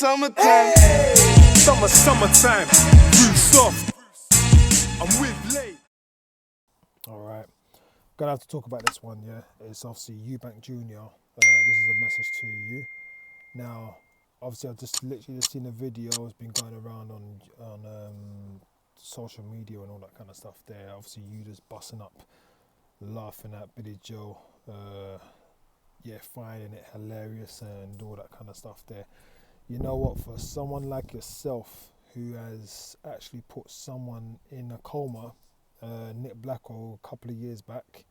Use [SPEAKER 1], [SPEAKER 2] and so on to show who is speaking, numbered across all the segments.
[SPEAKER 1] summertime.
[SPEAKER 2] Summertime. Roots off. I'm with late.
[SPEAKER 3] Alright. Gonna have to talk about this one, yeah. It's obviously EUBANKjr. This is a message to you. Now, obviously I've just literally just seen a video, it's been going around on social media and all that kind of stuff there. Obviously you just busting up, laughing at Billy Joe, finding it hilarious and all that kind of stuff there. You know what, for someone like yourself who has actually put someone in a coma, Nick Blackwell, a couple of years back,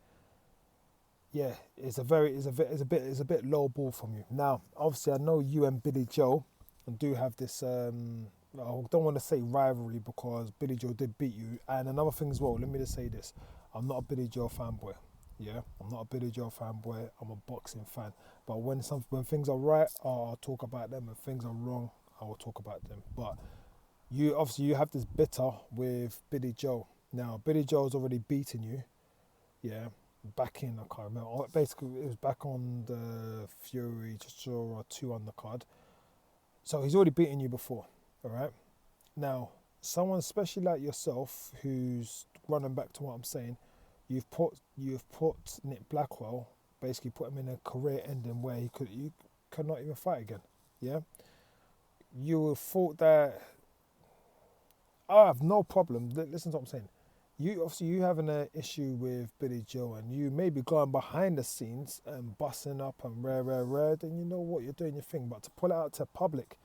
[SPEAKER 3] yeah, it's a bit low ball from you. Now, obviously, I know you and Billy Joe do have this. I don't want to say rivalry because Billy Joe did beat you. And another thing as well, let me just say this: I'm not a Billy Joe fanboy. Yeah, I'm not a Billy Joe fanboy. I'm a boxing fan. But when things are right, I'll talk about them. When things are wrong, I will talk about them. But you have this bitter with Billy Joe. Now, Billy Joe's already beaten you. Yeah. Back in, I can't remember. Basically, it was back on the Fury or 2 undercard. So he's already beaten you before, all right? Now, someone especially like yourself, who's running back to what I'm saying, you've put Nick Blackwell, basically put him in a career ending where you could not even fight again. Yeah, you would thought that I have no problem. Listen to what I'm saying. You having an issue with Billy Joe and you may be going behind the scenes and busting up and rare, then you know what, you're doing your thing. But to pull it out to public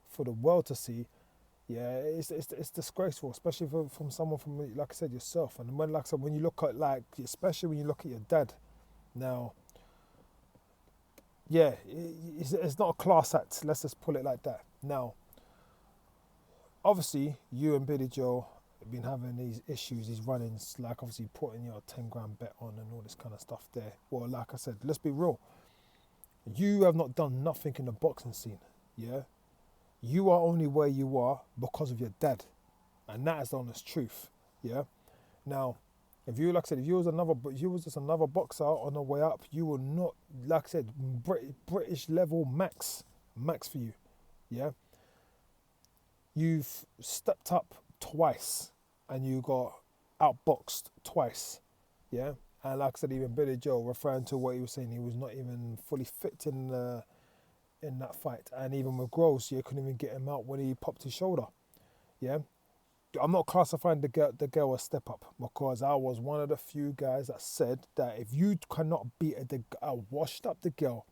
[SPEAKER 3] for the world to see, yeah, it's disgraceful, especially from someone from, like I said, yourself. And when, like I said, when you look at, like, especially when you look at your dad, now, yeah, it's not a class act. Let's just pull it like that. Now, obviously, you and Billy Joe been having these issues, these run-ins, like obviously putting your 10 grand bet on and all this kind of stuff there. Well, like I said, let's be real. You have not done nothing in the boxing scene, yeah? You are only where you are because of your dad. And that is the honest truth, yeah? Now, if you, like I said, if you was just another boxer on the way up, you will not, like I said, British level max for you, yeah? You've stepped up twice and you got outboxed twice, yeah? And like I said, even Billy Joe, referring to what he was saying, he was not even fully fit in that fight. And even with Gross, you couldn't even get him out when he popped his shoulder, yeah? I'm not classifying the girl as step up because I was one of the few guys that said that if you cannot beat a washed up the girl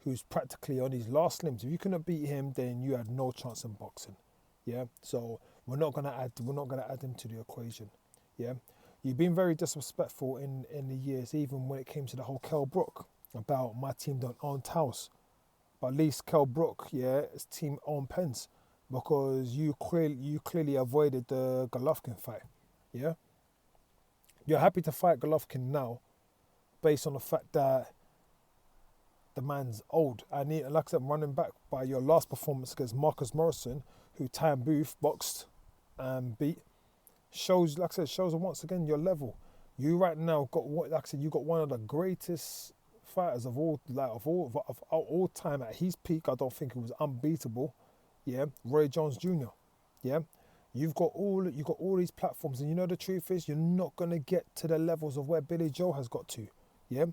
[SPEAKER 3] who's practically on his last limbs, if you couldn't beat him, then you had no chance in boxing. Yeah, so we're not gonna add him to the equation. Yeah, you've been very disrespectful in the years, even when it came to the whole Kell Brook about my team don't own towels, but at least Kell Brook, yeah, his team own pens because you clearly avoided the Golovkin fight. Yeah, you're happy to fight Golovkin now, based on the fact that the man's old. And like I said, running back by your last performance against Marcus Morrison, who Tam Booth boxed and beat, shows once again your level. You right now got what, like I said, you got one of the greatest fighters of all time at his peak. I don't think it was unbeatable. Yeah, Roy Jones Jr. Yeah, you've got all these platforms, and you know the truth is you're not gonna get to the levels of where Billy Joe has got to. Yeah,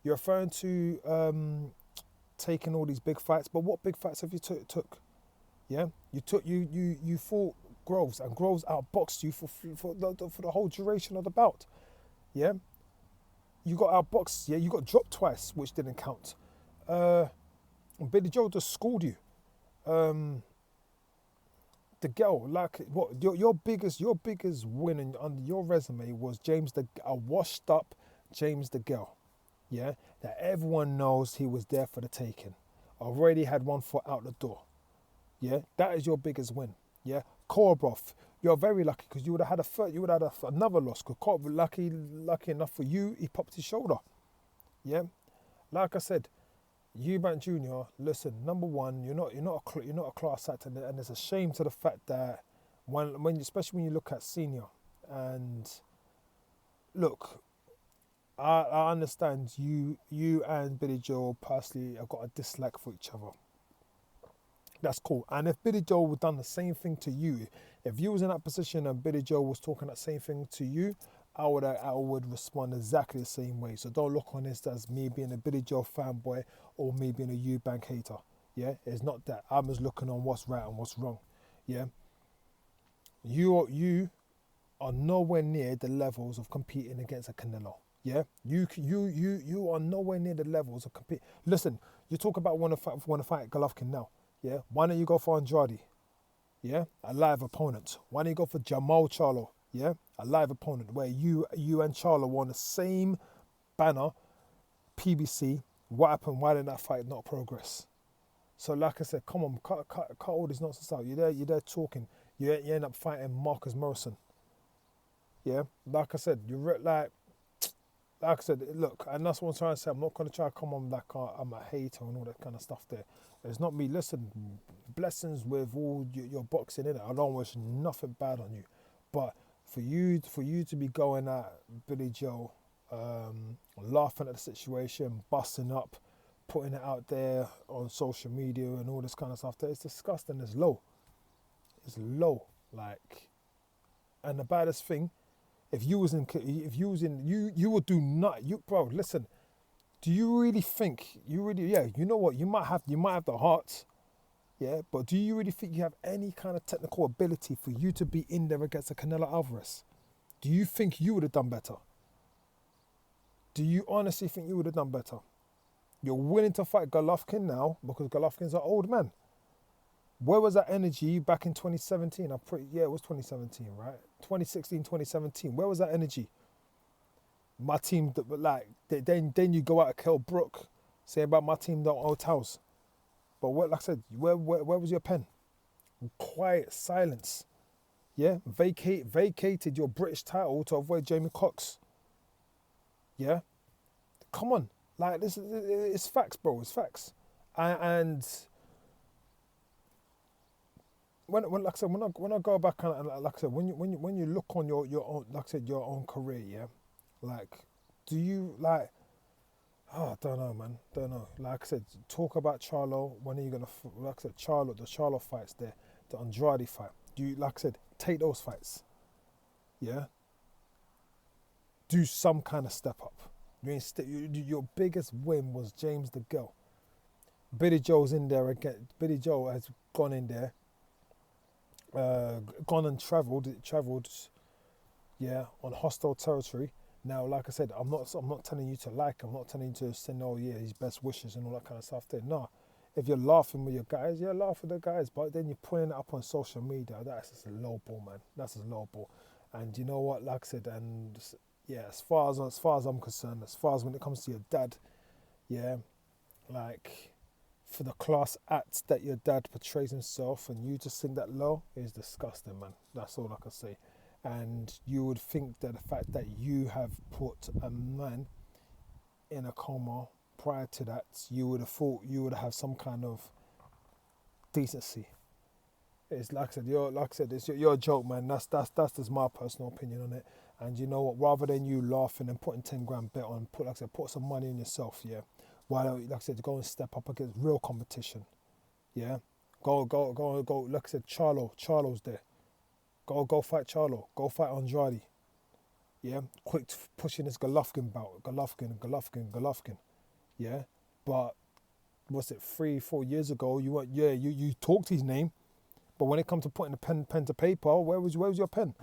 [SPEAKER 3] you're referring to taking all these big fights, but what big fights have you took? Yeah, you fought Groves, and Groves outboxed you for the whole duration of the bout. Yeah, you got outboxed. Yeah, you got dropped twice, which didn't count. Billy Joe just schooled you. The girl, like what your biggest win on your resume was a washed up James the Girl. Yeah, that everyone knows he was there for the taking. Already had one foot out the door. Yeah, that is your biggest win. Yeah, Korobov, you're very lucky because you would have had another loss. Because Korobov, lucky enough for you, he popped his shoulder. Yeah, like I said, EUBANKjr. Listen, number one, you're not a class act, and it's a shame to the fact that especially when you look at senior, and look, I understand you and Billy Joe personally have got a dislike for each other. That's cool. And if Billy Joel would done the same thing to you, if you was in that position and Billy Joel was talking that same thing to you, I would respond exactly the same way. So don't look on this as me being a Billy Joel fanboy or me being a Eubank hater. Yeah, it's not that. I'm just looking on what's right and what's wrong. Yeah, you are nowhere near the levels of competing against a Canelo. Yeah, you are nowhere near the levels of compete. Listen, you talk about want to fight Golovkin now. Yeah, why don't you go for Andrade? Yeah, a live opponent. Why don't you go for Jamal Charlo? Yeah, a live opponent where you and Charlo were on the same banner, PBC. What happened? Why did that fight not progress? So like I said, come on, cut all this nonsense out. You're there talking. You end up fighting Marcus Morrison. Yeah, like I said, like I said, look, and that's what I'm trying to say. I'm not going to try to come on like I'm a hater and all that kind of stuff there. It's not me. Listen, blessings with all your boxing in it. I don't wish nothing bad on you. But for you to be going at Billy Joe, laughing at the situation, busting up, putting it out there on social media and all this kind of stuff, it's disgusting. It's low. It's low. Like, and the baddest thing, if you would do not, bro, listen, do you really think, yeah, you know what, you might have the heart, yeah, but do you really think you have any kind of technical ability for you to be in there against a Canelo Alvarez? Do you think you would have done better? Do you honestly think you would have done better? You're willing to fight Golovkin now because Golovkin's an old man. Where was that energy back in 2017? It was 2017, right? 2016, 2017. Where was that energy? My team, then you go out at Kell Brook, say about my team don't owe towels. But like I said, where was your pen? Quiet silence. Yeah, vacated your British title to avoid Jamie Cox. Yeah, come on, like this, it's facts, bro. It's facts, and when like I said, when I go back and like I said, when you look on your own, like I said, your own career, yeah, like, do you like? Oh, I don't know, man. Don't know. Like I said, talk about Charlo. When are you gonna? Like I said, the Charlo fights there, the Andrade fight. Do you, like I said, take those fights? Yeah. Do some kind of step up. Your biggest win was James the Girl. Billy Joe's in there again. Billy Joe has gone in there. Gone and travelled, yeah, on hostile territory. Now, like I said, I'm not telling you to like. I'm not telling you to send, oh yeah, his best wishes and all that kind of stuff. There, no. If you're laughing with your guys, yeah, laugh with the guys. But then you're putting it up on social media. That's just a low ball, man. That's a low ball. And you know what? Like I said, and yeah, as far as I'm concerned, as far as when it comes to your dad, yeah, like, for the class act that your dad portrays himself and you just sing that low is disgusting, man. That's all I can say. And you would think that the fact that you have put a man in a coma prior to that, you would have thought you would have some kind of decency. It's like I said, it's your a joke, man. That's just my personal opinion on it. And you know what? Rather than you laughing and putting 10 grand bet on, put some money in yourself, yeah. Why don't, like I said, go and step up against real competition, yeah. Go. Like I said, Charlo's there. Go fight Charlo. Go fight Andrade. Yeah, quick pushing this Golovkin bout. Golovkin. Yeah, but was it 3-4 years ago? You talked his name, but when it comes to putting the pen to paper, where was your pen?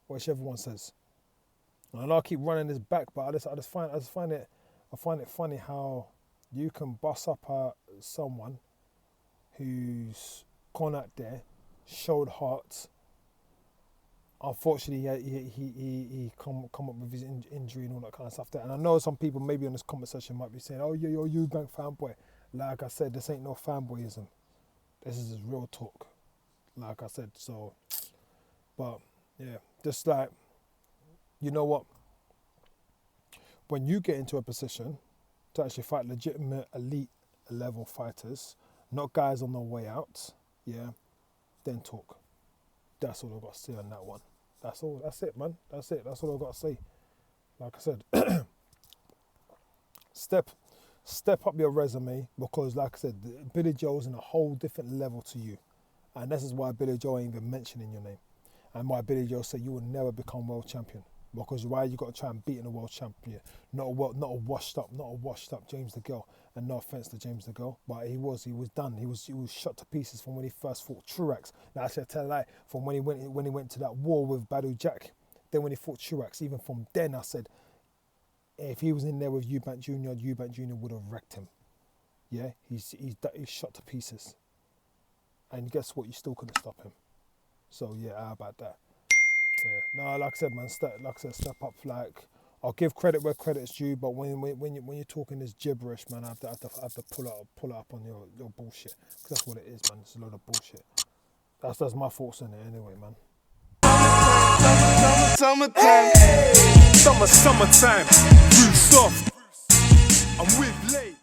[SPEAKER 3] Which everyone says. And I know I keep running this back, but I just find it funny how you can bust up at someone who's gone out there, showed heart. Unfortunately, he come up with his injury and all that kind of stuff there. And I know some people maybe on this comment section might be saying, "Oh, yeah, you're a Eubank fanboy." Like I said, this ain't no fanboyism. This is just real talk. Like I said, so. But yeah, just like, you know what? When you get into a position to actually fight legitimate elite level fighters, not guys on their way out, yeah, then talk. That's all I've got to say on that one. That's all. That's it, man. That's it. That's all I've got to say. Like I said, step up your resume, because like I said, Billy Joel's in a whole different level to you. And this is why Billy Joel ain't even mentioning your name. And why Billy Joel said you will never become world champion. Because why you got to try and beat in a world champion? Not a washed up James the Girl. And no offense to James the Girl, but he was done. He was shot to pieces from when he first fought Truax. Now I should tell a lie, from when he went to that war with Badu Jack. Then when he fought Truax, even from then I said, if he was in there with Eubank Jr. would have wrecked him. Yeah, he's shot to pieces. And guess what? You still couldn't stop him. So yeah, how about that? Yeah. No, like I said, man. Step up. Like, I'll give credit where credit's due, but when you're talking this gibberish, man, I have to pull it up on your bullshit, because that's what it is, man. It's a load of bullshit. That's my thoughts on it, anyway, man.
[SPEAKER 2] Summertime. Summertime. Roof soft. I'm with late.